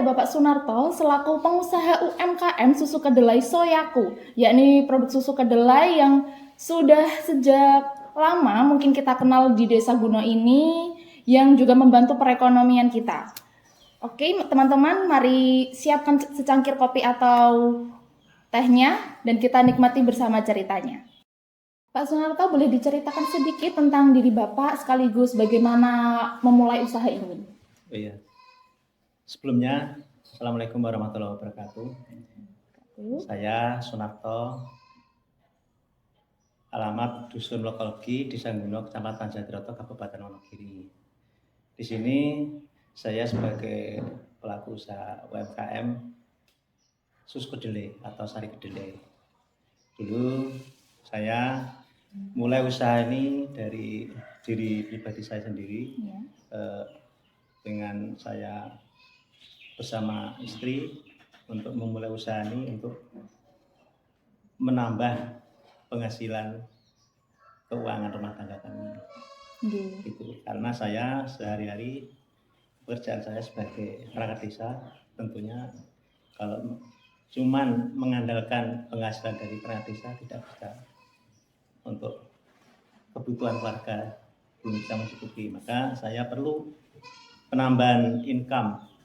Bapak Sunarto selaku pengusaha UMKM susu kedelai Soyaku, yakni produk susu kedelai yang sudah sejak lama mungkin kita kenal di Desa Guno ini, yang juga membantu perekonomian kita. Oke, teman-teman, mari siapkan secangkir kopi atau tehnya dan kita nikmati bersama ceritanya. Pak Sunarto, boleh diceritakan sedikit tentang diri Bapak sekaligus bagaimana memulai usaha ini? Oh iya. Sebelumnya, Assalamualaikum warahmatullahi wabarakatuh. Saya Sunarto, alamat Dusun Lokologi, Desa Guno, Kecamatan Jatiroto, Kabupaten Wonogiri. Di sini saya sebagai pelaku usaha UMKM susu kedelai atau sari kedelai. Dulu saya mulai usaha ini dari diri pribadi saya sendiri, dengan saya bersama istri untuk memulai usaha ini untuk menambah penghasilan keuangan rumah tangga kami. Itu karena saya sehari-hari pekerjaan saya sebagai perangkat desa, tentunya kalau cuman mengandalkan penghasilan dari perangkat desa tidak bisa untuk kebutuhan keluarga, belum bisa mencukupi. Maka saya perlu penambahan income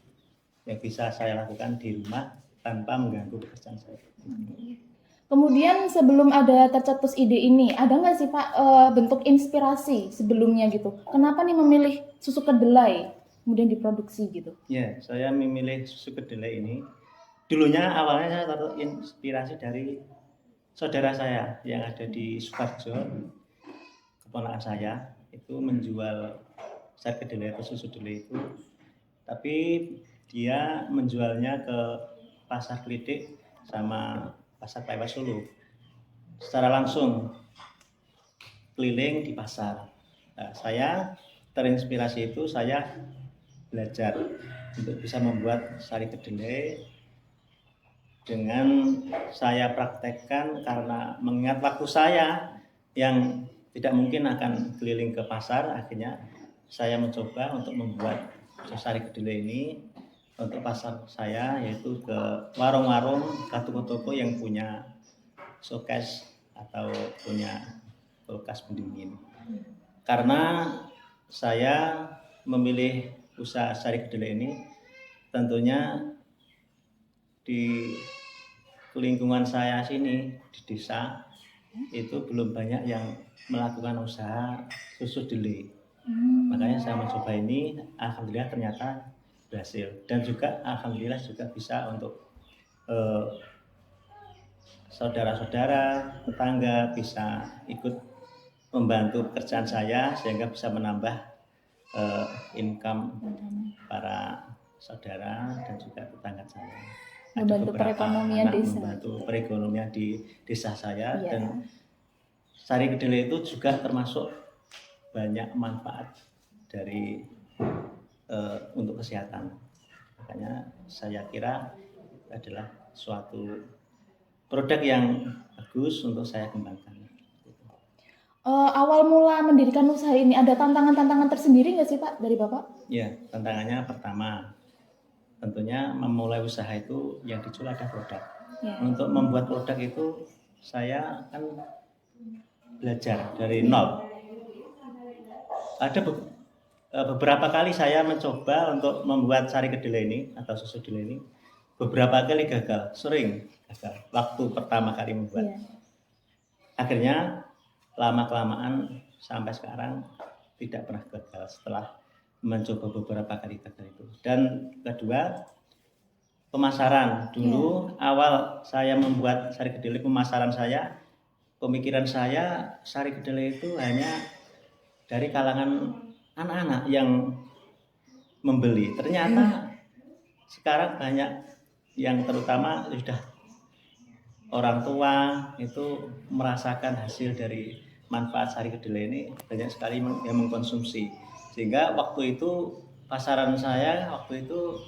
yang bisa saya lakukan di rumah tanpa mengganggu pekerjaan saya. Kemudian sebelum ada tercetus ide ini, ada nggak sih Pak bentuk inspirasi sebelumnya gitu? Kenapa nih memilih susu kedelai kemudian diproduksi gitu? Ya, saya memilih susu kedelai ini. Dulunya awalnya saya terinspirasi dari saudara saya yang ada di Sukoharjo, keponakan saya itu menjual sari kedelai atau susu kedelai itu, tapi dia menjualnya ke pasar Klidik sama pasar Paiwa Solo secara langsung keliling di pasar. Nah, saya terinspirasi itu, saya belajar untuk bisa membuat sari kedelai dengan saya praktekkan karena mengingat waktu saya yang tidak mungkin akan keliling ke pasar. Akhirnya saya mencoba untuk membuat sari kedelai ini untuk pasar saya, yaitu ke warung-warung, ke toko-toko yang punya showcase atau punya kulkas pendingin. Karena saya memilih usaha sari kedelai ini, tentunya di lingkungan saya sini di desa itu belum banyak yang melakukan usaha susu kedelai. Makanya saya mencoba ini, alhamdulillah ternyata berhasil, dan juga alhamdulillah juga bisa untuk saudara-saudara, tetangga bisa ikut membantu pekerjaan saya sehingga bisa menambah income para saudara dan juga tetangga saya. Membantu perekonomian desa. Membantu perekonomian di desa saya. Dan sari kedelai itu juga termasuk banyak manfaat dari untuk kesehatan. Makanya saya kira adalah suatu produk yang bagus untuk saya kembangkan. Awal mula mendirikan usaha ini ada tantangan-tantangan tersendiri nggak sih Pak dari Bapak? Ya, tantangannya pertama tentunya memulai usaha itu yang dijual ada produk. Untuk membuat produk itu saya kan belajar dari nol. Ada beberapa kali saya mencoba untuk membuat sari kedelai ini atau susu kedelai ini, beberapa kali gagal, sering gagal waktu pertama kali membuat. Akhirnya lama-kelamaan sampai sekarang tidak pernah gagal setelah mencoba beberapa kali gagal itu. Dan kedua, pemasaran. Dulu awal saya membuat sari kedelai, pemasaran saya, pemikiran saya sari kedelai itu hanya dari kalangan anak-anak yang membeli. Ternyata sekarang banyak yang terutama sudah orang tua itu merasakan hasil dari manfaat sari kedelai ini, banyak sekali yang mengkonsumsi. Sehingga waktu itu pasaran saya waktu itu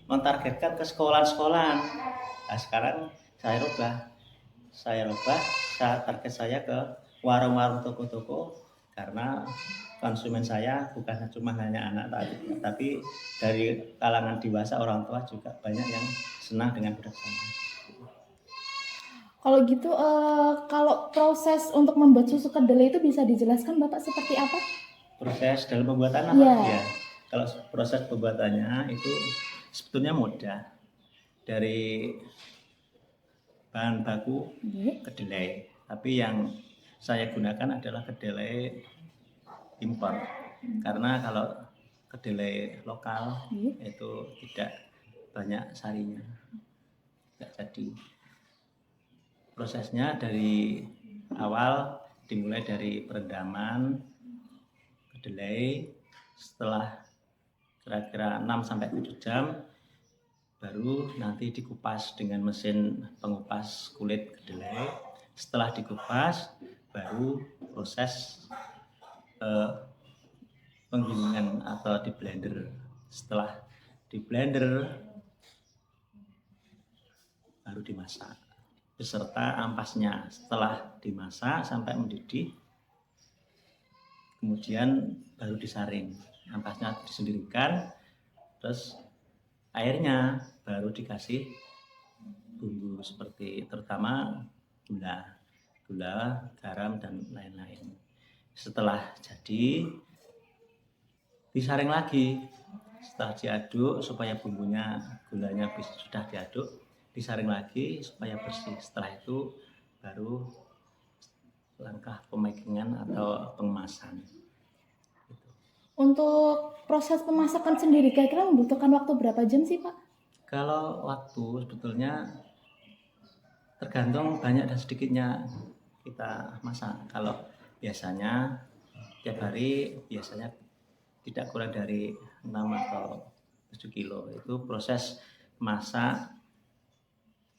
mentargetkan ke sekolah-sekolah. Nah, sekarang saya rubah target saya ke warung-warung, toko-toko, karena konsumen saya bukan cuma hanya anak tapi dari kalangan dewasa, orang tua juga banyak yang senang dengan produk saya. Kalau gitu, kalau proses untuk membuat susu kedelai itu bisa dijelaskan Bapak seperti apa? Proses dalam pembuatan apa? Iya. Ya, kalau proses pembuatannya itu sebetulnya mudah. Dari bahan baku kedelai, tapi yang saya gunakan adalah kedelai impor. Karena kalau kedelai lokal itu tidak banyak sarinya, tidak jadi. Prosesnya dari awal dimulai dari perendaman kedelai, setelah kira-kira 6-7 jam baru nanti dikupas dengan mesin pengupas kulit kedelai. Setelah dikupas baru proses penggilingan atau di blender. Setelah di blender baru dimasak beserta ampasnya. Setelah dimasak sampai mendidih, kemudian baru disaring, ampasnya disendirikan, terus airnya baru dikasih bumbu seperti terutama gula, garam dan lain-lain. Setelah jadi disaring lagi, setelah diaduk supaya bumbunya, gulanya sudah diaduk, disaring lagi supaya bersih. Setelah itu baru langkah pemakingan atau pengemasan. Untuk proses pemasakan sendiri kira-kira membutuhkan waktu berapa jam sih Pak? Kalau waktu sebetulnya tergantung banyak dan sedikitnya kita masak. Kalau biasanya tiap hari biasanya tidak kurang dari 6 atau 7 kilo. Itu proses masak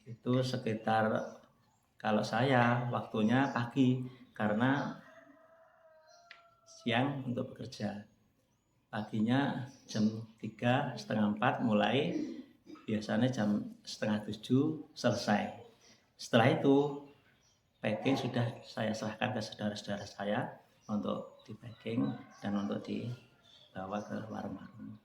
itu sekitar, kalau saya waktunya pagi karena siang untuk bekerja. Paginya jam 3, setengah 4 mulai, biasanya jam setengah 7 selesai. Setelah itu packing sudah saya serahkan ke saudara-saudara saya untuk di packing dan untuk dibawa ke warung-warung.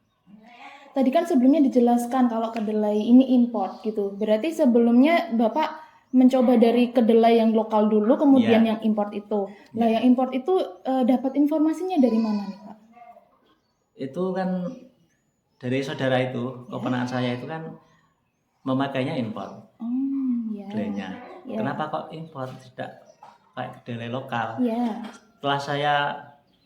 Tadi kan sebelumnya dijelaskan kalau kedelai ini import gitu. Berarti sebelumnya Bapak mencoba dari kedelai yang lokal dulu, kemudian yang import itu. Nah, yang import itu dapat informasinya dari mana nih Pak? Itu kan dari saudara itu, keponakan saya itu kan memakainya impor. Kedelainya. Kenapa kok impor, tidak kayak kedelai lokal? Setelah saya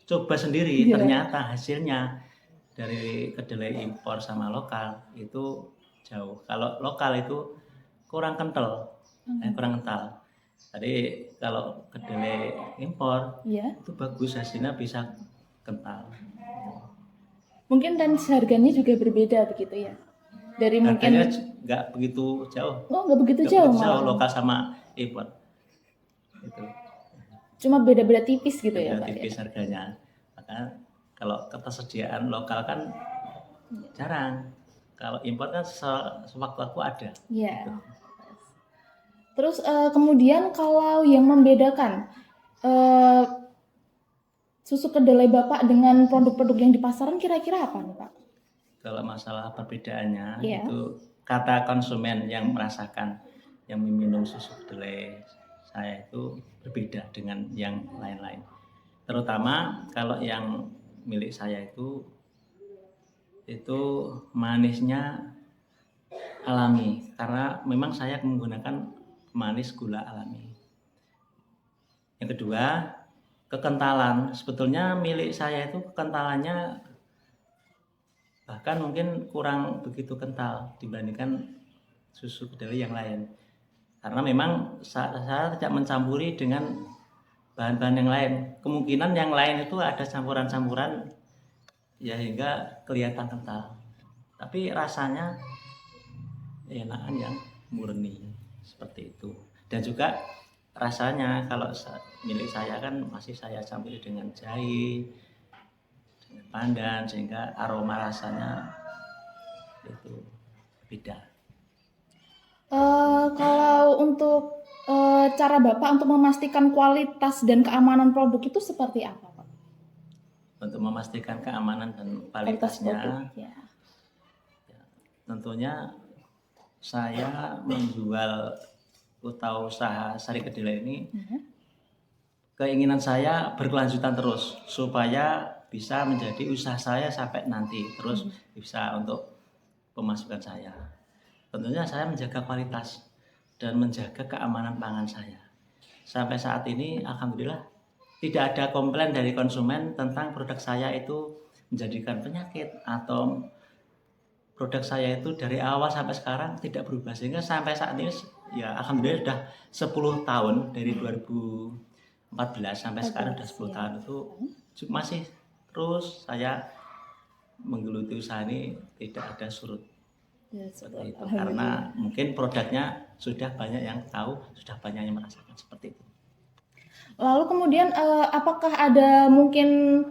coba sendiri, ternyata hasilnya dari kedelai impor sama lokal itu jauh. Kalau lokal itu kurang kental, Jadi kalau kedelai impor itu bagus, hasilnya bisa kental. Mungkin dan harganya juga berbeda begitu ya? Dari harganya mungkin nggak begitu jauh. Oh, nggak begitu jauh malah. Lokal sama impor. Itu. Cuma beda-beda tipis gitu ya, Pak? Tipis ya? Harganya. Maka kalau ketersediaan lokal kan jarang. Kalau impor kan sewaktu-waktu ada. Iya. Gitu. Terus kemudian kalau yang membedakan susu kedelai Bapak dengan produk-produk yang di pasaran kira-kira apa nih Pak? Kalau masalah perbedaannya itu kata konsumen yang merasakan, yang meminum susu kedelai saya itu berbeda dengan yang lain-lain. Terutama kalau yang milik saya itu manisnya alami, karena memang saya menggunakan manis gula alami. Yang kedua, kekentalan. Sebetulnya milik saya itu kekentalannya bahkan mungkin kurang begitu kental dibandingkan susu kedelai yang lain. Karena memang saya tidak mencampuri dengan bahan-bahan yang lain. Kemungkinan yang lain itu ada campuran-campuran ya hingga kelihatan kental. Tapi rasanya enakan yang murni seperti itu. Dan juga rasanya kalau milik saya kan masih saya campuri dengan jahe, dengan pandan, sehingga aroma rasanya itu beda. Kalau untuk cara Bapak untuk memastikan kualitas dan keamanan produk itu seperti apa Pak? untuk memastikan keamanan dan Kualitas kualitasnya. produk, ya. Tentunya saya menjual atau usaha Sari Kedelai ini, keinginan saya berkelanjutan terus supaya bisa menjadi usaha saya sampai nanti, terus bisa untuk pemasukan saya. Tentunya saya menjaga kualitas dan menjaga keamanan pangan saya. Sampai saat ini alhamdulillah tidak ada komplain dari konsumen tentang produk saya itu menjadikan penyakit, atau produk saya itu dari awal sampai sekarang tidak berubah, sehingga sampai saat ini ya alhamdulillah sudah 10 tahun dari 2014 sampai sekarang sudah 10 tahun itu masih terus saya menggeluti usaha ini, tidak ada surut. Seperti itu, karena mungkin produknya sudah banyak yang tahu, sudah banyak yang merasakan seperti itu. Lalu kemudian apakah ada mungkin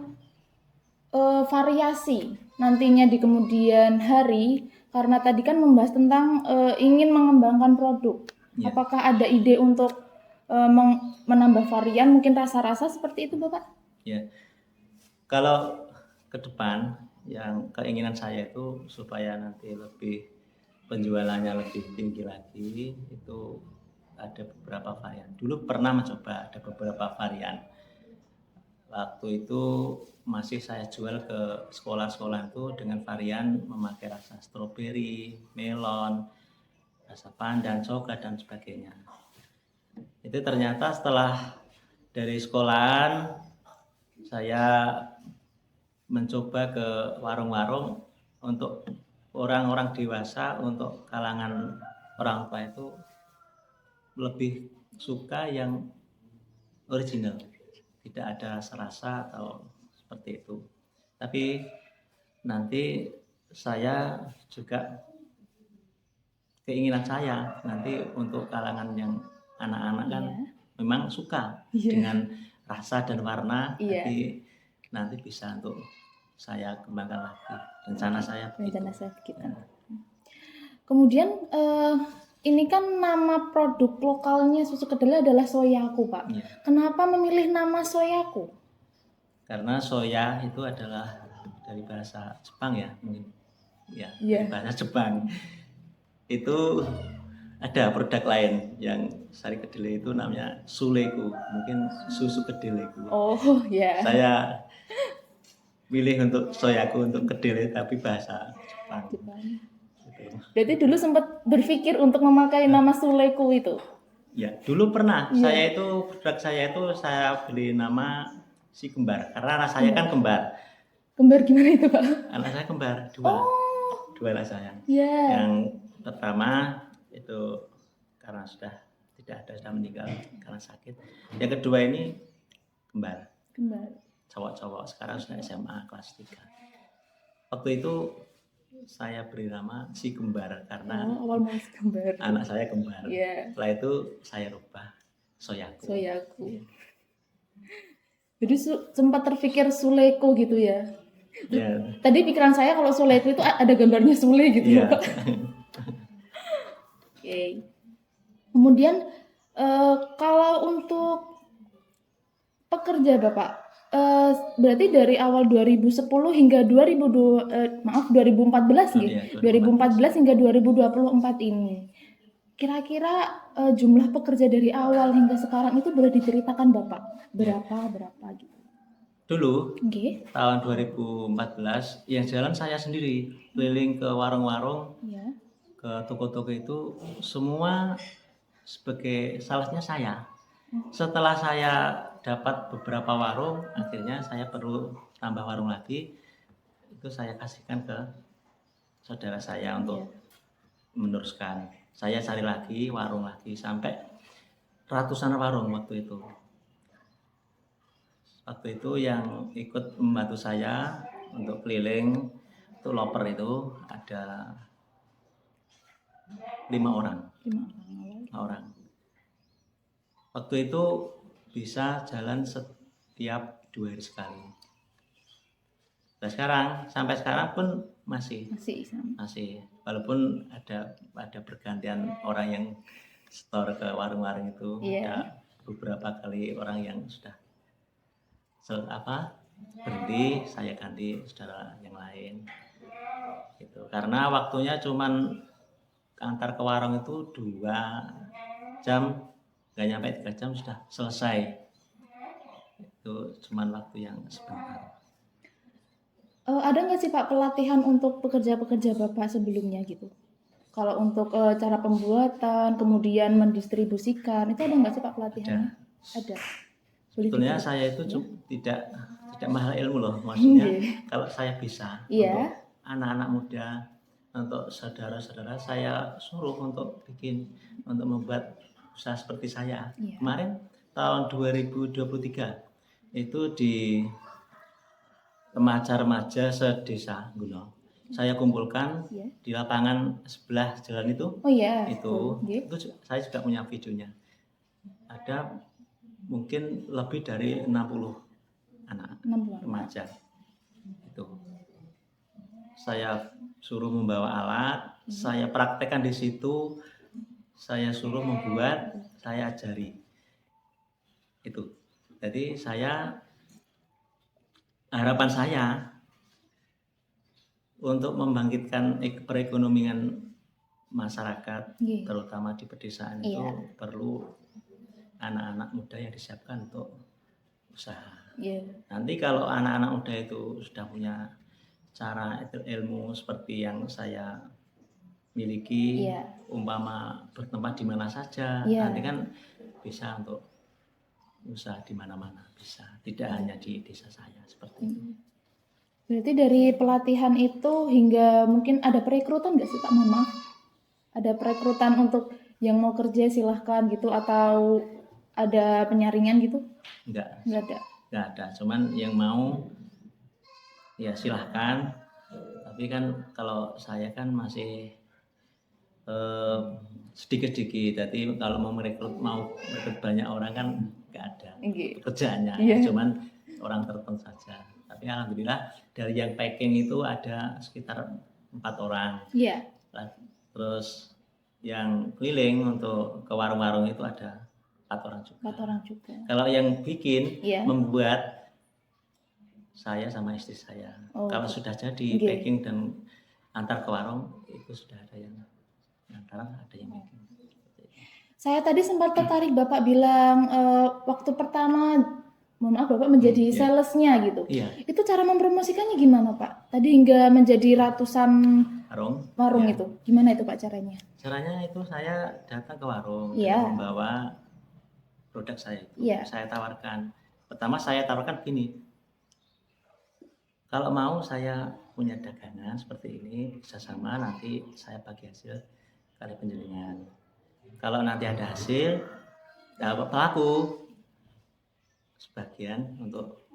variasi nantinya di kemudian hari, karena tadi kan membahas tentang ingin mengembangkan produk. Ya. Apakah ada ide untuk menambah varian, mungkin rasa-rasa seperti itu, Bapak? Ya, kalau ke depan yang keinginan saya itu supaya nanti lebih penjualannya lebih tinggi lagi, itu ada beberapa varian. Dulu pernah mencoba ada beberapa varian. Waktu itu masih saya jual ke sekolah-sekolah itu dengan varian memakai rasa stroberi, melon, rasa pandan, coklat dan sebagainya. Itu ternyata setelah dari sekolahan saya mencoba ke warung-warung untuk orang-orang dewasa, untuk kalangan orang tua itu lebih suka yang original, tidak ada serasa atau seperti itu. Tapi nanti saya juga keinginan saya nanti untuk kalangan yang anak-anak kan memang suka dengan rasa dan warna, tapi nanti bisa untuk saya kembangkan lagi. Rencana saya begitu. Kemudian ini kan nama produk lokalnya susu kedelai adalah Soyaku, Pak. Ya. Kenapa memilih nama Soyaku? Karena soya itu adalah dari bahasa Jepang ya, mungkin. Ya, dari bahasa Jepang. Itu ada produk lain yang Sari Kedelai itu namanya Suleku, mungkin susu kedelaiku. Oh, ya. Yeah. Saya pilih untuk Soyaku untuk kedelai tapi bahasa Jepang. Jadi dulu sempat berpikir untuk memakai nama Suleku itu? Ya, dulu pernah. Saya itu produk saya itu saya beli nama si kembar, karena anak saya kan kembar. Kembar gimana itu, Pak? Anak saya kembar dua, dua anak saya. Yeah. Yang pertama itu karena sudah tidak ada, sudah meninggal karena sakit. Yang kedua ini kembar. Cowok-cowok, sekarang sudah SMA kelas 3. Waktu itu saya beri nama si kembar karena awal kembar. Anak saya kembar. Yeah. Setelah itu saya rubah Soyaku. Yeah. Jadi sempat terpikir Suleku gitu ya. Yeah. Tadi pikiran saya kalau Suleku itu ada gambarnya Sule gitu ya, Pak. Okay. Kemudian kalau untuk pekerja Bapak, berarti dari awal 2010 hingga 2014 nih, 2014 hingga 2024 ini. Kira-kira jumlah pekerja dari awal hingga sekarang itu boleh diceritakan Bapak? Berapa gitu? Dulu, tahun 2014 yang jalan saya sendiri, keliling ke warung-warung, ke toko-toko itu semua sebagai salesnya saya. Setelah saya dapat beberapa warung, akhirnya saya perlu tambah warung lagi. Itu saya kasihkan ke saudara saya untuk meneruskan. Saya cari lagi warung lagi sampai ratusan warung waktu itu. Waktu itu yang ikut membantu saya untuk keliling untuk loper itu ada 5 orang. 5 orang. Waktu itu bisa jalan setiap 2 hari sekali. Nah sekarang sampai sekarang pun masih walaupun ada pergantian orang yang store ke warung-warung itu. Ada beberapa kali orang yang sudah berhenti, saya ganti saudara yang lain gitu. Karena waktunya cuman antar ke warung itu 2 jam, nggak nyampe 3 jam sudah selesai. Itu cuman waktu yang sebentar. Ada nggak sih Pak pelatihan untuk pekerja-pekerja Bapak sebelumnya gitu? Kalau untuk cara pembuatan, kemudian mendistribusikan, itu ada nggak sih Pak pelatihannya? Ada. Sebetulnya saya itu tidak mahal ilmu loh, maksudnya kalau saya bisa untuk anak-anak muda, untuk saudara-saudara saya suruh untuk membuat usaha seperti saya. Kemarin tahun 2023 itu di remaja-remaja sedesa Guno, saya kumpulkan di lapangan sebelah jalan itu. Itu saya juga punya videonya. Ada mungkin lebih dari 60 anak remaja. Itu saya suruh membawa alat, saya praktekkan di situ, saya suruh membuat, saya ajari. Itu. Jadi harapan saya untuk membangkitkan perekonomian masyarakat, terutama di pedesaan itu perlu anak-anak muda yang disiapkan untuk usaha. Nanti kalau anak-anak muda itu sudah punya cara ilmu seperti yang saya miliki, umpama bertempat di mana saja, nanti kan bisa untuk usaha di mana-mana, bisa, tidak hanya di desa saya seperti itu. Berarti dari pelatihan itu hingga mungkin ada perekrutan nggak sih Pak? Mohon maaf, ada perekrutan untuk yang mau kerja silahkan gitu, atau ada penyaringan gitu? Enggak ada, cuman yang mau ya silahkan, tapi kan kalau saya kan masih sedikit-sedikit, jadi kalau mau merekrut banyak orang kan nggak ada pekerjaannya, cuman orang tertentu saja. Tapi alhamdulillah dari yang packing itu ada sekitar 4 orang. Terus yang keliling untuk ke warung-warung itu ada 4 orang juga. Kalau yang bikin membuat saya sama istri saya. Kalau sudah jadi packing dan antar ke warung itu sudah ada yang antara, ada yang bikin. Saya tadi sempat tertarik Bapak bilang waktu pertama, mohon maaf Bapak menjadi salesnya gitu. Itu cara mempromosikannya gimana Pak? Tadi hingga menjadi ratusan warung itu. Gimana itu Pak caranya? Caranya itu saya datang ke warung dan membawa produk saya itu. Saya tawarkan. Pertama saya tawarkan gini. Kalau mau saya punya dagangan seperti ini, bisa sama nanti saya bagi hasil kali penjaringan. Kalau nanti ada hasil, dapat pelaku sebagian untuk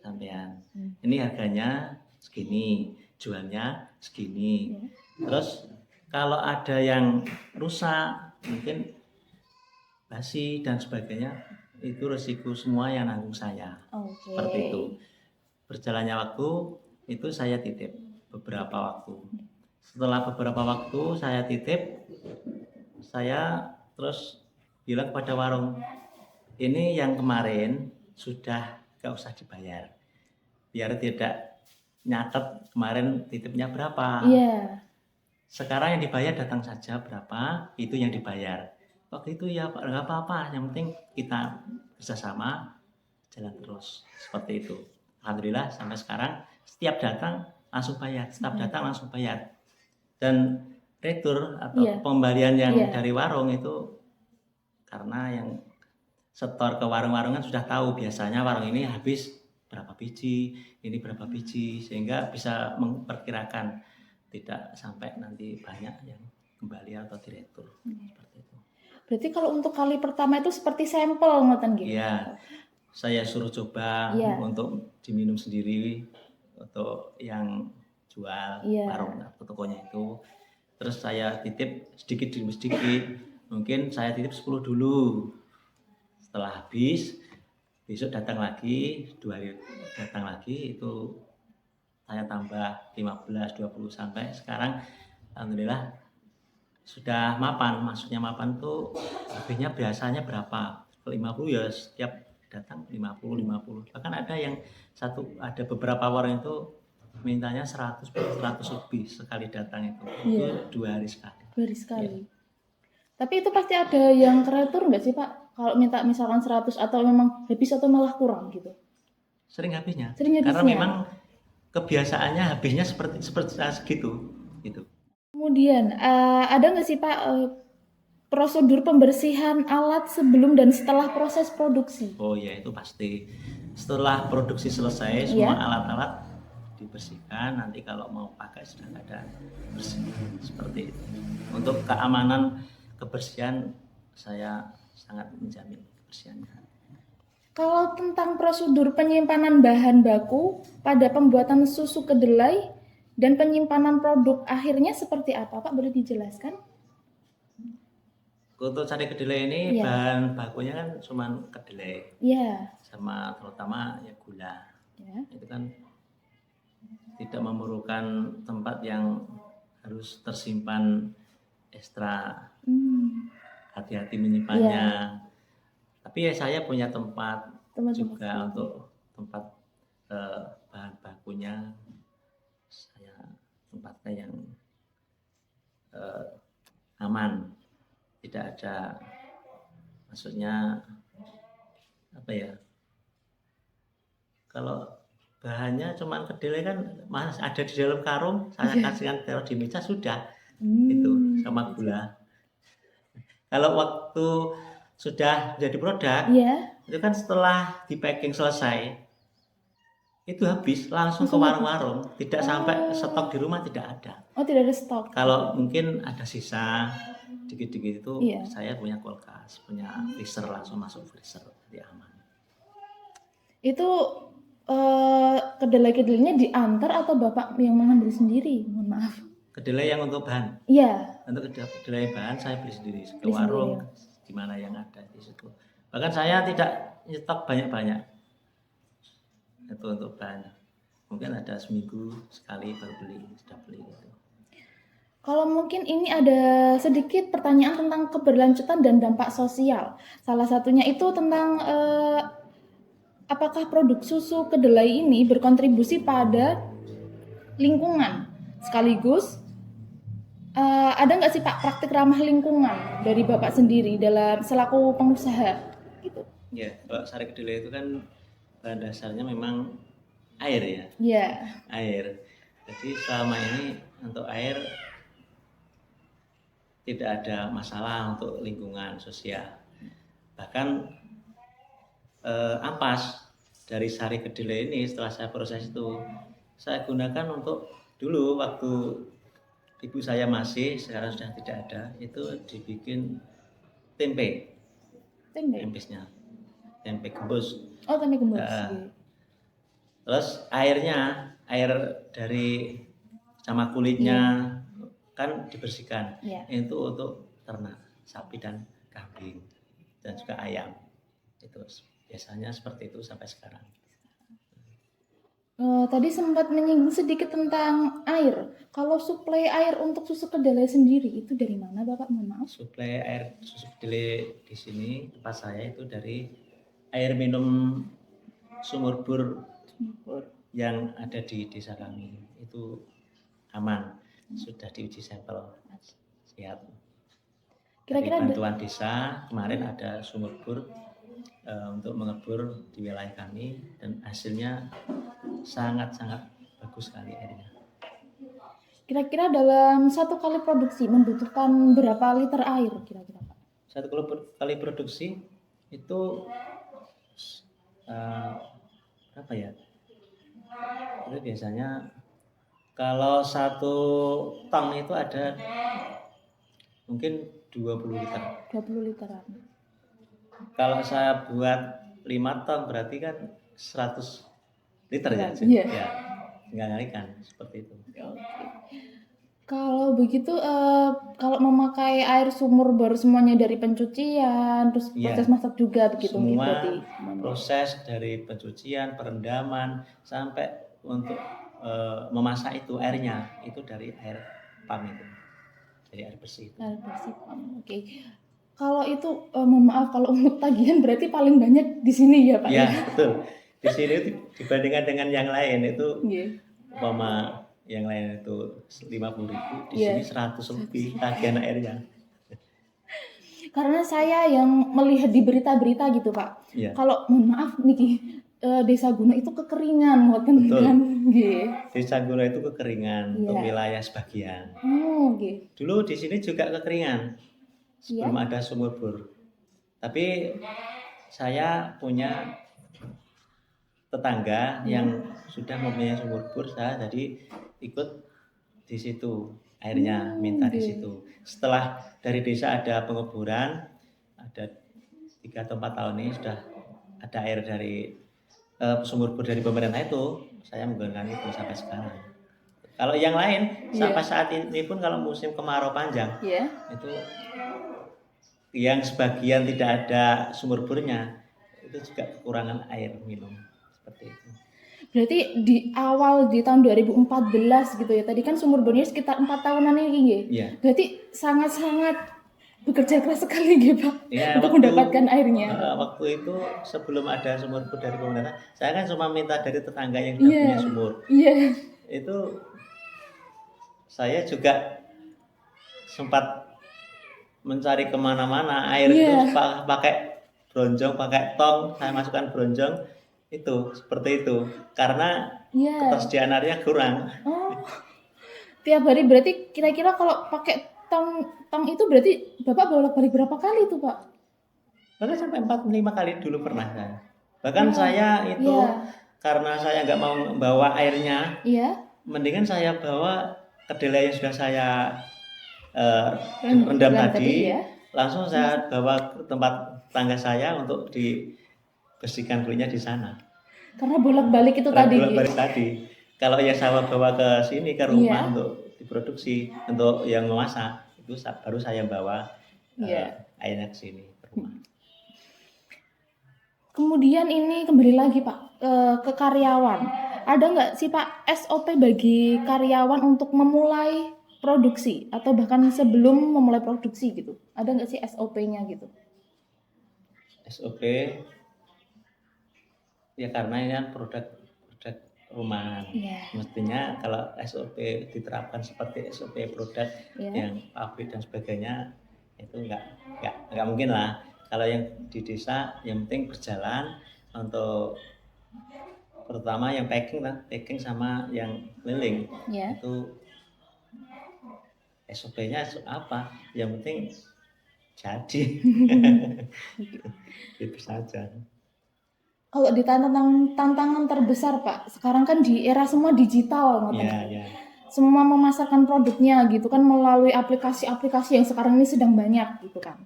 sampean. Ini harganya segini, jualnya segini. Terus kalau ada yang rusak, mungkin basi dan sebagainya, itu resiko semua yang nanggung saya. Seperti itu. Berjalannya waktu, itu saya titip beberapa waktu. Setelah beberapa waktu saya titip, saya terus bilang kepada warung, ini yang kemarin sudah gak usah dibayar, biar tidak nyatet kemarin titipnya berapa. Sekarang yang dibayar datang saja berapa, itu yang dibayar. Waktu itu ya Pak, gak apa-apa, yang penting kita bersama jalan terus, seperti itu. Alhamdulillah sampai sekarang setiap datang langsung bayar, dan retur atau pembalian yang dari warung itu karena yang setor ke warung-warung kan sudah tahu biasanya warung ini habis berapa biji, ini berapa biji, sehingga bisa memperkirakan tidak sampai nanti banyak yang kembali atau diretur. Seperti itu. Berarti kalau untuk kali pertama itu seperti sampel ngoten gitu. Iya. Saya suruh coba untuk diminum sendiri untuk yang jual warung atau tokonya itu. Terus saya titip sedikit demi sedikit, mungkin saya titip 10 dulu. Setelah habis, besok datang lagi, 2 hari datang lagi, itu saya tambah 15, 20 sampai sekarang alhamdulillah sudah mapan. Maksudnya mapan tuh habisnya biasanya berapa? 50 ya setiap datang 50. Bahkan ada beberapa warung itu mintanya 100 lebih sekali datang itu. Itu 2 hari sekali. 2 hari sekali. Ya. Tapi itu pasti ada yang kreatur nggak sih Pak? Kalau minta misalkan 100 atau memang habis atau malah kurang gitu? Sering habisnya. Karena memang kebiasaannya habisnya seperti segitu gitu. Kemudian ada nggak sih Pak prosedur pembersihan alat sebelum dan setelah proses produksi? Oh ya, itu pasti. Setelah produksi selesai semua alat-alat dibersihkan, nanti kalau mau pakai sudah ada bersih seperti itu. Untuk keamanan kebersihan saya sangat menjamin kebersihannya. Kalau tentang prosedur penyimpanan bahan baku pada pembuatan susu kedelai dan penyimpanan produk akhirnya seperti apa Pak? Boleh dijelaskan? Untuk sari kedelai ini bahan bakunya kan cuma kedelai, sama terutama ya gula. Itu kan tidak memerlukan tempat yang harus tersimpan ekstra. Hati-hati menyimpannya. Tapi ya saya punya tempat juga untuk tempat bahan bakunya. Saya tempatnya yang aman, tidak ada, maksudnya apa ya? Kalau bahannya cuma kedelai kan mas ada di dalam karung, saya kasihkan taruh di meja sudah, itu sama gula. Kalau waktu sudah jadi produk, itu kan setelah di packing selesai, itu habis langsung ke warung-warung, tidak sampai stok di rumah, tidak ada. Oh, tidak ada stok. Kalau mungkin ada sisa dikit-dikit itu, saya punya kulkas, punya freezer, langsung masuk freezer, jadi aman. Itu kedelai-kedelainya diantar atau Bapak yang mengambil sendiri? Mohon maaf. Kedelai yang untuk bahan? Iya. Untuk kedelai bahan saya beli sendiri ke warung, di mana yang ada di situ. Bahkan saya tidak nyetok banyak-banyak. Itu untuk bahan. Mungkin ada seminggu sekali baru sudah beli gitu. Kalau mungkin ini ada sedikit pertanyaan tentang keberlanjutan dan dampak sosial. Salah satunya itu tentang apakah produk susu kedelai ini berkontribusi pada lingkungan sekaligus ada nggak sih Pak praktik ramah lingkungan dari Bapak sendiri dalam selaku pengusaha gitu? Ya, kalau sari kedelai itu kan bahan dasarnya memang air ya. Iya. Air. Jadi selama ini untuk air tidak ada masalah untuk lingkungan sosial. Bahkan ampas dari sari kedelai ini setelah saya proses itu saya gunakan untuk dulu waktu ibu saya masih, sekarang sudah tidak ada, itu dibikin tempe. Tempisnya. Tempe gembus. Oh, tempe gembus. Terus air dari sama kulitnya kan dibersihkan. Itu untuk ternak, sapi dan kambing dan juga ayam. Itu biasanya seperti itu sampai sekarang. Tadi sempat menyinggung sedikit tentang air. Kalau suplai air untuk susu kedelai sendiri itu dari mana Bapak? Mohon maaf. Suplai air susu kedelai di sini tempat saya itu dari air minum sumur bor yang ada di desa kami. Itu aman, sudah diuji sampel, siap. Kira-kira bantuan desa kemarin ada sumur bor untuk mengebor di wilayah kami dan hasilnya sangat-sangat bagus sekali airnya. Kira-kira dalam satu kali produksi membutuhkan berapa liter air kira-kira Pak? Satu kali produksi itu berapa ya? Itu biasanya kalau 1 ton itu ada mungkin 20 liter. 20 literan. Kalau saya buat 5 ton berarti kan 100 liter ya. Ya. Tinggal ngalikan seperti itu. Kalau begitu kalau memakai air sumur bor semuanya dari pencucian terus proses masak juga begitu? Semua proses dari pencucian, perendaman sampai untuk memasak itu airnya itu dari air pam itu, dari air bersih itu. Air bersih pam, oke. Kalau itu mohon maaf kalau untuk tagihan berarti paling banyak di sini ya Pak Ya, ya? betul. Di sini dibandingkan dengan yang lain itu Nggih. umpama yang lain itu 50.000, di Iya. sini 100 lebih tagihan airnya. Karena saya yang melihat di berita-berita gitu Pak. Iya. Kalau mohon maaf niki Desa Guno itu kekeringan ngoten Betul. kan. Nggih. Desa Guno itu kekeringan untuk Iya. wilayah sebagian. Oh, nggih. Dulu di sini juga kekeringan sebelum Iya. ada sumur bor. Tapi saya punya tetangga yang sudah mempunyai sumur bor, saya jadi ikut di situ airnya, minta di Nggih. situ. Setelah dari desa ada pengeboran, ada 3 atau 4 tahun ini sudah ada air dari sumur bor dari pemerintah itu, saya menggunakan itu sampai sekarang. Kalau yang lain sampai saat ini pun kalau musim kemarau panjang, itu yang sebagian tidak ada sumur bornya itu juga kekurangan air minum seperti itu. Berarti di awal di tahun 2014 gitu ya. Tadi kan sumur bornya sekitar 4 tahunan ini nggih. Iya. Berarti sangat-sangat bekerja keras sekali nggih Pak Ya, untuk mendapatkan airnya. Waktu itu sebelum ada sumur bor dari pemerintah, saya kan cuma minta dari tetangga yang sudah punya sumur. Iya. Itu saya juga sempat mencari kemana-mana air itu pakai bronjong, pakai tong, saya masukkan bronjong itu seperti itu karena ketersediaan airnya kurang. Oh, tiap hari berarti kira-kira kalau pakai tong itu berarti Bapak bolak-balik berapa kali itu Pak? Bahkan sampai 4-5 kali dulu pernah saya. Bahkan saya itu karena saya nggak mau bawa airnya, mendingan saya bawa kedelai yang sudah saya rendam tadi, langsung saya bawa ke tempat tangga saya untuk dibersihkan kulitnya di sana. Karena bolak-balik itu tadi. Bolak-balik tadi. Kalau yang saya bawa ke sini ke rumah untuk diproduksi, untuk yang memasak, itu baru saya bawa airnya ke sini ke rumah. Kemudian ini kembali lagi Pak ke karyawan. Ada nggak sih Pak SOP bagi karyawan untuk memulai produksi atau bahkan sebelum memulai produksi gitu? Ada nggak sih SOP-nya gitu? SOP ya karena ini kan produk rumahan. Mestinya kalau SOP diterapkan seperti SOP produk yang pabrik dan sebagainya itu nggak mungkin lah. Kalau yang di desa yang penting berjalan untuk pertama yang packing sama yang keliling itu SOP-nya apa? Yang penting jadi gitu saja. Kalau di tantangan terbesar Pak, sekarang kan di era semua digital, semua memasarkan produknya gitu kan melalui aplikasi-aplikasi yang sekarang ini sedang banyak gitu kan.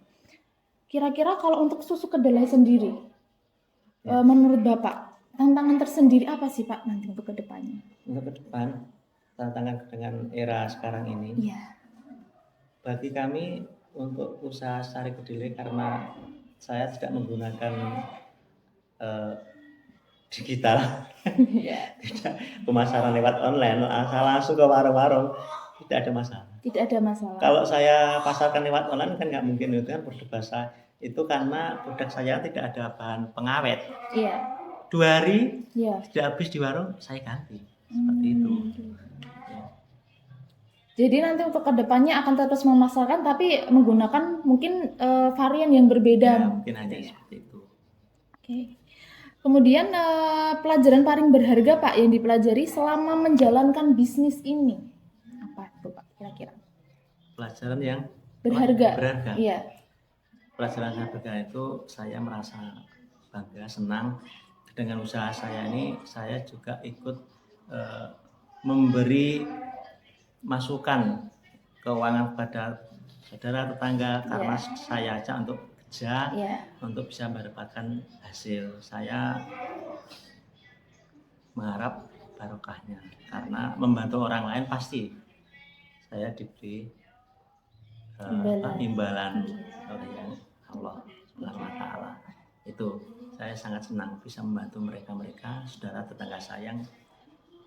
Kira-kira kalau untuk susu kedelai sendiri, menurut Bapak tantangan tersendiri apa sih Pak nanti untuk kedepannya? Untuk ke depan tantangan dengan era sekarang ini, bagi kami untuk usaha sari kedelai karena saya tidak menggunakan digital, tidak pemasaran lewat online, asal langsung ke warung-warung, tidak ada masalah. Tidak ada masalah. Kalau saya pasarkan lewat online kan nggak mungkin, itu kan produk basah. Itu karena produk saya tidak ada bahan pengawet. 2 hari tidak habis di warung, saya ganti. Seperti itu. Jadi nanti untuk kedepannya akan terus memasarkan tapi menggunakan mungkin varian yang berbeda. Ya, mungkin hanya seperti itu. Kemudian pelajaran paling berharga Pak yang dipelajari selama menjalankan bisnis ini apa itu Pak kira-kira? Pelajaran yang berharga. Iya. Pelajaran yang berharga itu saya merasa bangga, senang dengan usaha saya ini. Saya juga ikut memberi masukan keuangan pada saudara tetangga karena saya ajak untuk kerja untuk bisa mendapatkan hasil. Saya mengharap barokahnya karena membantu orang lain pasti saya diberi imbalan oleh Allah Subhanahu wa taala. Itu saya sangat senang bisa membantu mereka saudara tetangga saya yang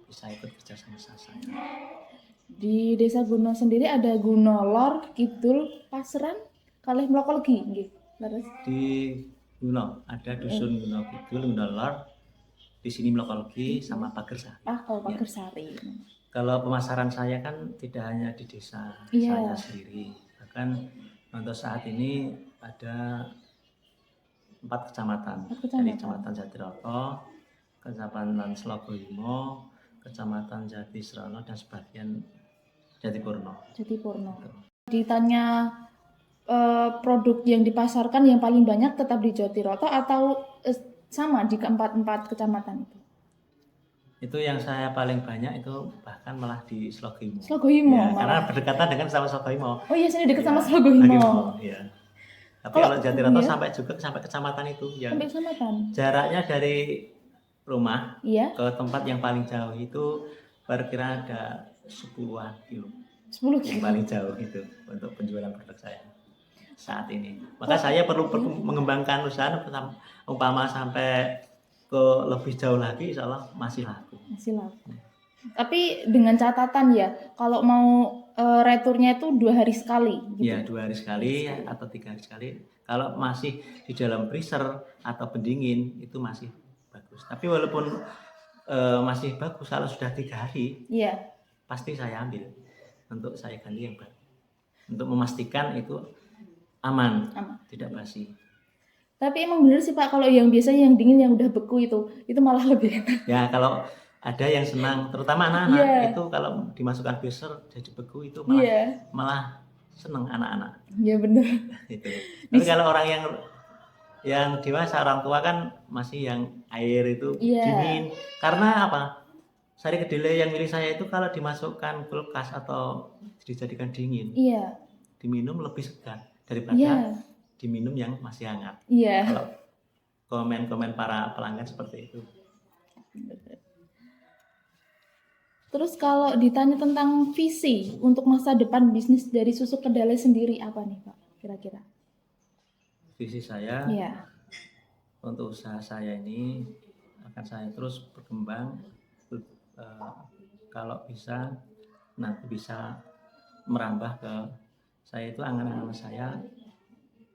bisa ikut kerja sama saya. Di Desa Guno sendiri ada Guno Lor, Kidul, Pasren. kalih mlokologi nggih. Leres. Di Guno ada dusun Guno Kidul, Guno Lor. Di sini Mlokologi sama Pagersari. Kalau Pagersari. Kalau pemasaran saya kan tidak hanya di desa saya sendiri, bahkan untuk saat ini ada 4 kecamatan. Dari Kecamatan Jatiroto, Kecamatan Slogoimo, Kecamatan Jatisrono, dan sebagian Jatipurno. Ditanya produk yang dipasarkan yang paling banyak tetap di Jatiroto atau sama di keempat kecamatan itu? Itu yang saya paling banyak itu bahkan malah di Slogoimo. Ya, karena berdekatan dengan sama Slogoimo. Oh iya, sini dekat sama Slogoimo. Iya. Tapi kalau Jatiroto sampai kecamatan itu yang sampai kecamatan. Jaraknya dari rumah ke tempat yang paling jauh itu berkira ada 10-an kilo. 10 kilo. Yang paling jauh itu untuk penjualan produk saya saat ini. Maka saya perlu mengembangkan usaha umpama sampai ke lebih jauh lagi, insya Allah masih laku. Tapi dengan catatan ya, kalau mau returnya itu 2 hari sekali. Gitu. Ya, 2 hari sekali atau 3 hari sekali. Kalau masih di dalam freezer atau pendingin itu masih bagus. Tapi walaupun masih bagus, kalau sudah 3 hari, pasti saya ambil untuk saya ganti yang baru. Untuk memastikan itu aman. Tidak basi. Tapi emang bener sih Pak, kalau yang biasanya yang dingin yang udah beku itu malah lebih enak. Ya, kalau ada yang senang, terutama anak-anak itu kalau dimasukkan freezer jadi beku itu malah senang anak-anak. Iya bener. Itu. Tapi kalau orang yang dewasa, orang tua kan masih yang air itu dingin. Karena apa? Sari kedelai yang milik saya itu kalau dimasukkan kulkas atau dijadikan dingin, diminum lebih segar daripada diminum yang masih hangat. Kalau komen-komen para pelanggan seperti itu. Terus kalau ditanya tentang visi untuk masa depan bisnis dari susu kedelai sendiri apa nih Pak kira-kira? Visi saya untuk usaha saya ini akan saya terus berkembang, kalau bisa nanti bisa merambah ke saya itu angan-angan saya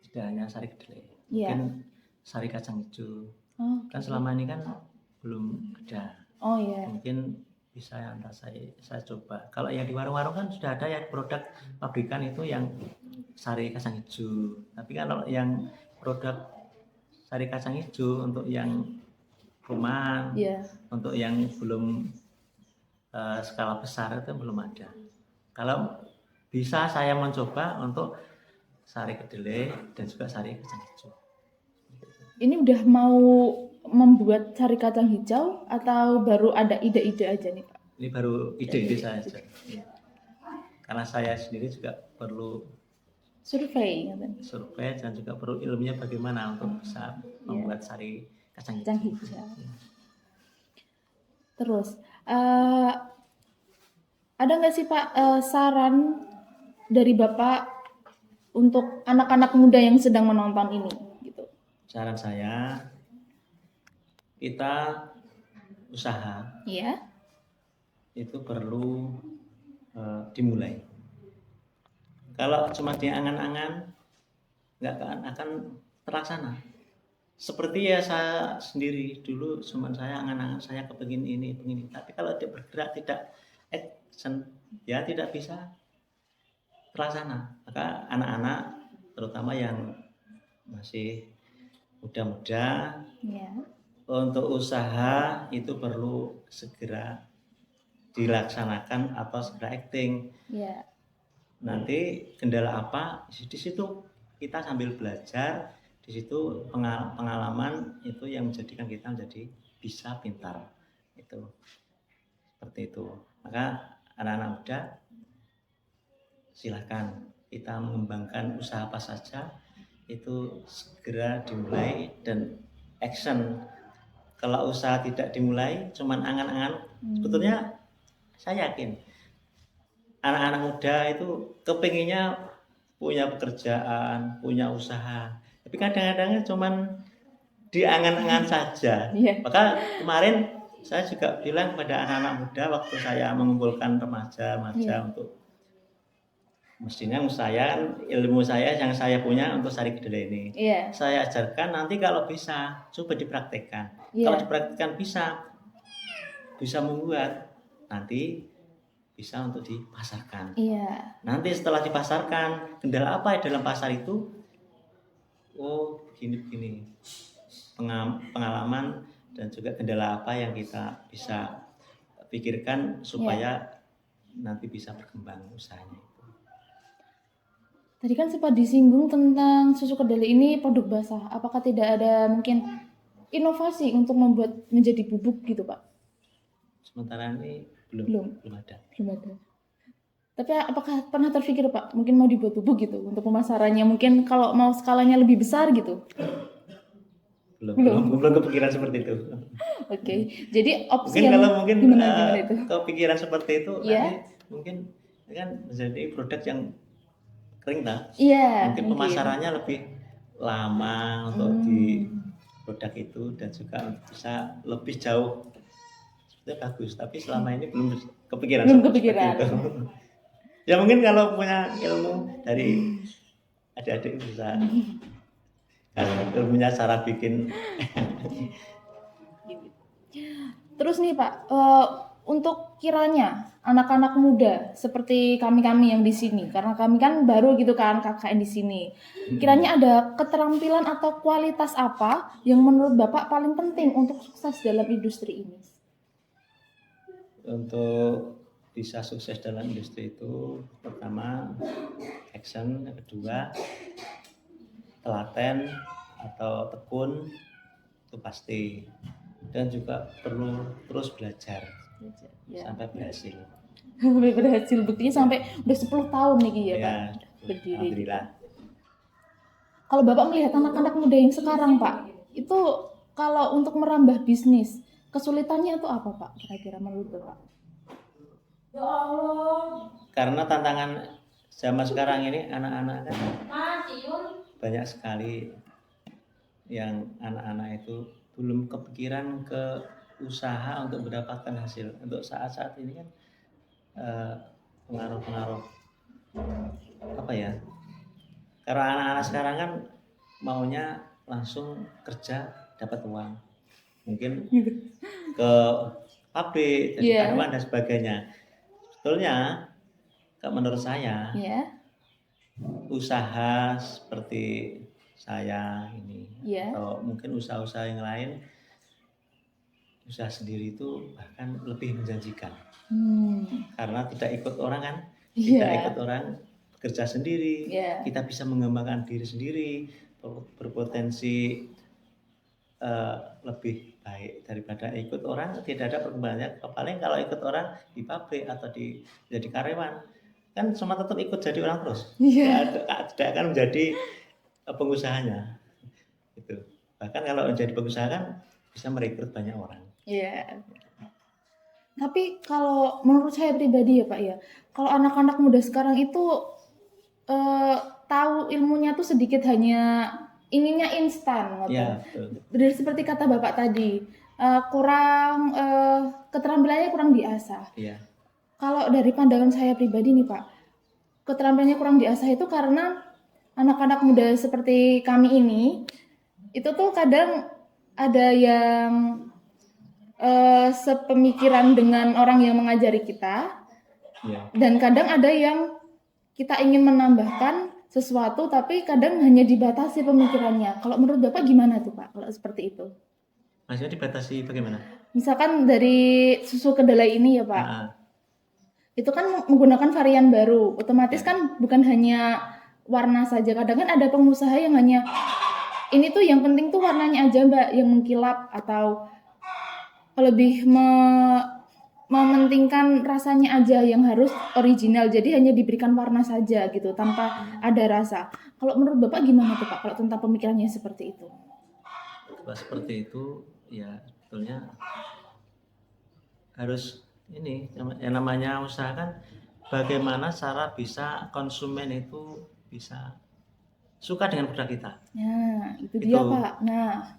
tidak hanya sari kedelai, mungkin sari kacang hijau. Kan selama ini kan belum ada. Mungkin bisa antara saya coba. Kalau yang di warung-warung kan sudah ada ya produk pabrikan itu yang sari kacang hijau. Tapi kan kalau yang produk sari kacang hijau untuk yang rumahan, untuk yang belum skala besar itu belum ada. Kalau bisa saya mencoba untuk sari kedelai dan juga sari kacang hijau. Ini udah mau membuat sari kacang hijau atau baru ada ide-ide aja nih Pak? Ini baru ide-ide saya aja. Karena saya sendiri juga perlu survei dan juga perlu ilmunya bagaimana untuk bisa membuat sari kacang hijau. Terus ada nggak sih Pak saran dari Bapak untuk anak-anak muda yang sedang menonton ini? Gitu. Saran saya, kita usaha itu perlu dimulai. Kalau cuma diangan-angan, nggak akan terlaksana. Seperti ya saya sendiri dulu, cuma saya angan-angan saya kepengin ini, begini. Tapi kalau dia bergerak tidak action, ya tidak bisa terlaksana. Maka anak-anak, terutama yang masih muda-muda, untuk usaha itu perlu segera dilaksanakan atau segera acting. Nanti kendala apa di situ kita sambil belajar, di situ pengalaman itu yang menjadikan kita menjadi bisa pintar. Itu seperti itu. Maka anak-anak muda silakan kita mengembangkan usaha apa saja itu segera dimulai dan action. Kalau usaha tidak dimulai cuman angan-angan, sebetulnya saya yakin anak-anak muda itu kepinginnya punya pekerjaan, punya usaha, tapi kadang-kadang cuman diangan-angan saja. Maka kemarin saya juga bilang pada anak-anak muda waktu saya mengumpulkan remaja untuk mestinya saya kan ilmu saya yang saya punya untuk sari kedelai ini saya ajarkan, nanti kalau bisa coba dipraktekkan. Kalau dipraktekkan bisa membuat, nanti bisa untuk dipasarkan. Nanti setelah dipasarkan, kendala apa dalam pasar itu? Oh, begini pengalaman dan juga kendala apa yang kita bisa pikirkan supaya nanti bisa berkembang usahanya. Tadi kan sempat disinggung tentang susu kedelai ini produk basah. Apakah tidak ada mungkin inovasi untuk membuat menjadi bubuk gitu, Pak? Sementara ini belum ada. Tapi apakah pernah terpikir, Pak, mungkin mau dibuat bubuk gitu untuk pemasarannya? Mungkin kalau mau skalanya lebih besar gitu? Belum kepikiran seperti itu. Oke. Jadi opsi mungkin gimana itu? Kepikiran seperti itu nanti mungkin kan menjadi produk yang kering mungkin pemasarannya lebih lama untuk di produk itu dan juga bisa lebih jauh. Itu bagus, tapi selama ini belum kepikiran seperti itu. Ya mungkin kalau punya ilmu dari adik-adik bisa ilmunya cara bikin. Terus nih Pak, untuk kiranya anak-anak muda seperti kami yang di sini, karena kami kan baru gitu kan KKN di sini, kiranya ada keterampilan atau kualitas apa yang menurut Bapak paling penting untuk sukses dalam industri ini? Untuk bisa sukses dalam industri itu, pertama action, yang kedua telaten atau tekun, itu pasti, dan juga perlu terus belajar sampai berhasil. Buktinya sampai udah 10 tahun nih ya Pak berdiri. Alhamdulillah. Kalau Bapak melihat anak-anak muda yang sekarang Pak, itu kalau untuk merambah bisnis, kesulitannya itu apa Pak kira-kira menurut Bapak? Ya Allah. Karena tantangan zaman sekarang ini anak-anak kan banyak sekali yang anak-anak itu belum kepikiran ke usaha untuk mendapatkan hasil. Untuk saat-saat ini kan pengaruh-pengaruh apa ya? Karena anak-anak sekarang kan maunya langsung kerja dapat uang, mungkin ke pabrik, jadi karyawan dan sebagainya. Sebetulnya menurut saya usaha seperti saya ini atau mungkin usaha-usaha yang lain, usaha sendiri itu bahkan lebih menjanjikan karena tidak ikut orang kan, tidak ikut orang, bekerja sendiri, kita bisa mengembangkan diri sendiri, berpotensi lebih baik daripada ikut orang. Tidak ada perkembangannya. Paling kalau ikut orang di pabrik atau jadi karyawan kan semua tetap ikut jadi orang terus, tidak akan menjadi pengusahanya itu. Bahkan kalau menjadi pengusaha kan bisa merekrut banyak orang. Tapi kalau menurut saya pribadi ya Pak ya, kalau anak-anak muda sekarang itu tahu ilmunya tuh sedikit, hanya inginnya instan benar seperti kata Bapak tadi, kurang keterampilannya kurang diasah. Kalau dari pandangan saya pribadi nih Pak, keterampilannya kurang diasah itu karena anak-anak muda seperti kami ini itu tuh kadang ada yang sepemikiran dengan orang yang mengajari kita, dan kadang ada yang kita ingin menambahkan sesuatu tapi kadang hanya dibatasi pemikirannya. Kalau menurut Bapak gimana tuh Pak kalau seperti itu? Maksudnya dibatasi bagaimana? Misalkan dari susu kedelai ini ya Pak, itu kan menggunakan varian baru, otomatis kan bukan hanya warna saja. Kadang kan ada pengusaha yang hanya ini tuh yang penting tuh warnanya aja Mbak, yang mengkilap, atau lebih mementingkan rasanya aja yang harus original, jadi hanya diberikan warna saja gitu tanpa ada rasa. Kalau menurut Bapak gimana tuh Pak kalau tentang pemikirannya seperti itu? Seperti itu ya, sebetulnya harus ini yang namanya usaha kan, bagaimana cara bisa konsumen itu bisa suka dengan produk kita. Itu dia Pak.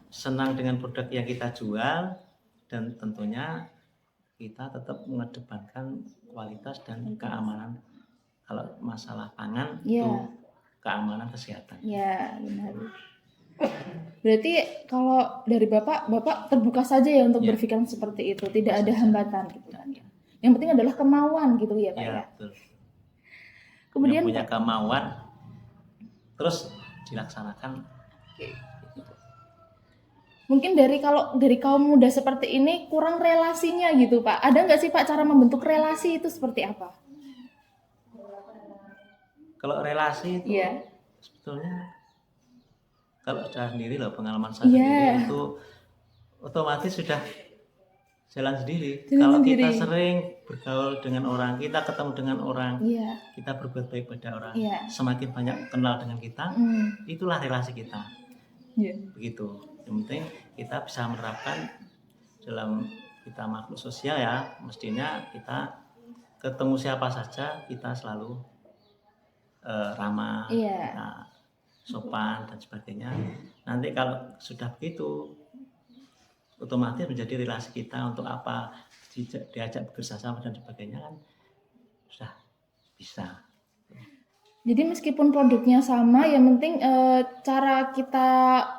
Senang dengan produk yang kita jual, dan tentunya kita tetap mengedepankan kualitas dan keamanan kalau masalah pangan Iya. itu keamanan kesehatan. Ya, benar. Berarti kalau dari Bapak terbuka saja ya untuk Ya. berpikiran seperti itu, tidak ada hambatan gitu kan ya. Yang penting adalah kemauan gitu ya, Pak ya. Ya, betul. Kemudian yang punya Pak, kemauan terus dilaksanakan. mungkin kalau dari kaum muda seperti ini kurang relasinya gitu, Pak. Ada nggak sih Pak cara membentuk relasi itu seperti apa? Kalau relasi itu Iya. sebetulnya kalau saya sendiri loh, pengalaman saya Iya. sendiri itu otomatis sudah jalan sendiri. Jalan Kalau sendiri. kita sering bergaul dengan orang, kita ketemu dengan orang, Iya. kita berbuat baik pada orang, Iya. semakin banyak kenal dengan kita, itulah relasi kita. Iya. Begitu. Yang penting kita bisa menerapkan dalam kita makhluk sosial ya, mestinya kita ketemu siapa saja kita selalu ramah, Iya. kita sopan dan sebagainya. Nanti kalau sudah begitu, otomatis menjadi relasi kita untuk apa diajak bekerjasama dan sebagainya kan sudah bisa. Jadi meskipun produknya sama, yang penting cara kita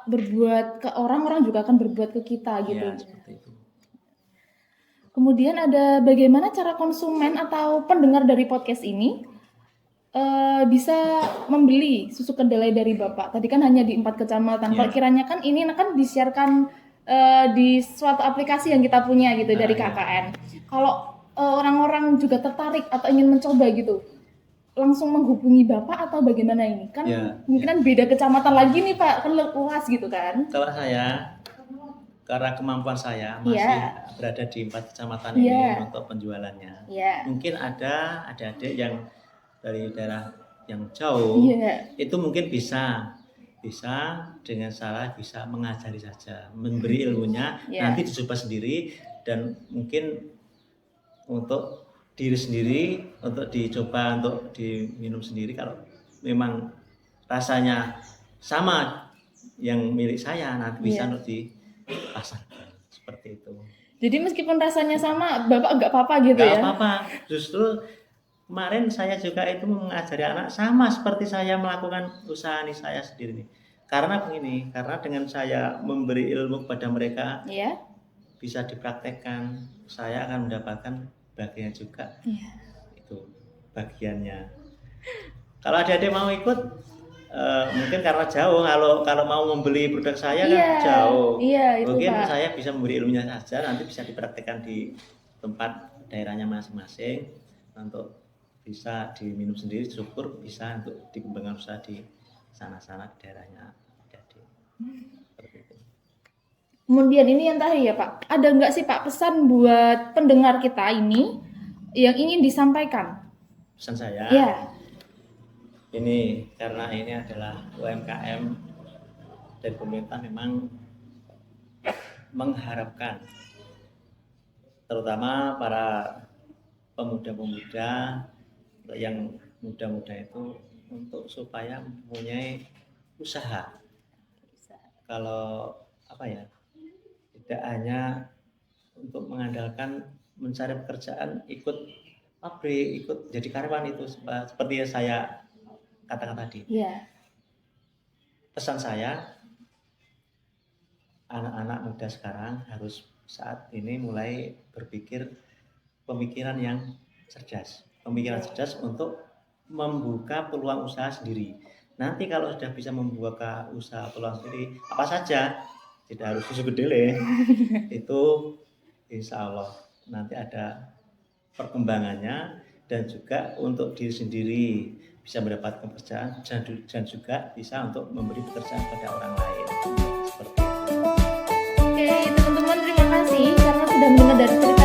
berbuat ke orang juga akan berbuat ke kita gitu. Ya, seperti itu. Kemudian ada bagaimana cara konsumen atau pendengar dari podcast ini bisa membeli susu kedelai dari Bapak. Tadi kan hanya di 4 kecamatan. Kalau kiranya kan ini kan disiarkan di suatu aplikasi yang kita punya gitu dari KKN. Kalau orang-orang juga tertarik atau ingin mencoba gitu, langsung menghubungi Bapak atau bagaimana ini? Kan mungkin beda kecamatan lagi nih Pak, kan luas gitu kan. Kalau saya, karena kemampuan saya masih berada di 4 kecamatan ini untuk penjualannya. Mungkin ada adik-adik yang dari daerah yang jauh, itu mungkin bisa dengan cara bisa mengajari saja, memberi ilmunya, nanti dicoba sendiri dan mungkin untuk diri sendiri, untuk dicoba, untuk diminum sendiri. Kalau memang rasanya sama yang milik saya, nanti bisa untuk dipasarkan seperti itu. Jadi meskipun rasanya sama, Bapak nggak apa-apa gitu ya? Nggak apa-apa, justru kemarin saya juga itu mengajari anak sama seperti saya melakukan usaha ini saya sendiri nih. Karena begini, karena dengan saya memberi ilmu kepada mereka, bisa dipraktekkan, saya akan mendapatkan bagian juga. Itu bagiannya. Kalau adik-adik mau ikut, mungkin karena jauh, kalau mau membeli produk saya kan jauh. Mungkin Pak, saya bisa memberi ilmunya saja, nanti bisa dipraktekkan di tempat daerahnya masing-masing untuk bisa diminum sendiri, syukur bisa untuk dikembangkan usaha di sana-sana di daerahnya. Jadi seperti itu. Kemudian ini yang tadi ya Pak, ada nggak sih Pak pesan buat pendengar kita ini yang ingin disampaikan? Pesan saya, ini karena ini adalah UMKM dan pemerintah memang mengharapkan terutama para pemuda-pemuda yang muda-muda itu untuk supaya mempunyai usaha. Kalau tidak hanya untuk mengandalkan mencari pekerjaan, ikut pabrik, ikut jadi karyawan itu seperti yang saya katakan tadi. Pesan saya, anak-anak muda sekarang harus saat ini mulai berpikir pemikiran yang cerdas. Pemikiran cerdas untuk membuka peluang usaha sendiri. Nanti kalau sudah bisa membuka usaha peluang sendiri, apa saja, tidak harus susu kedelai, itu insya Allah nanti ada perkembangannya dan juga untuk diri sendiri bisa mendapat pekerjaan dan juga bisa untuk memberi pekerjaan pada orang lain. Seperti itu. Oke, teman-teman terima kasih karena sudah mendengar dari cerita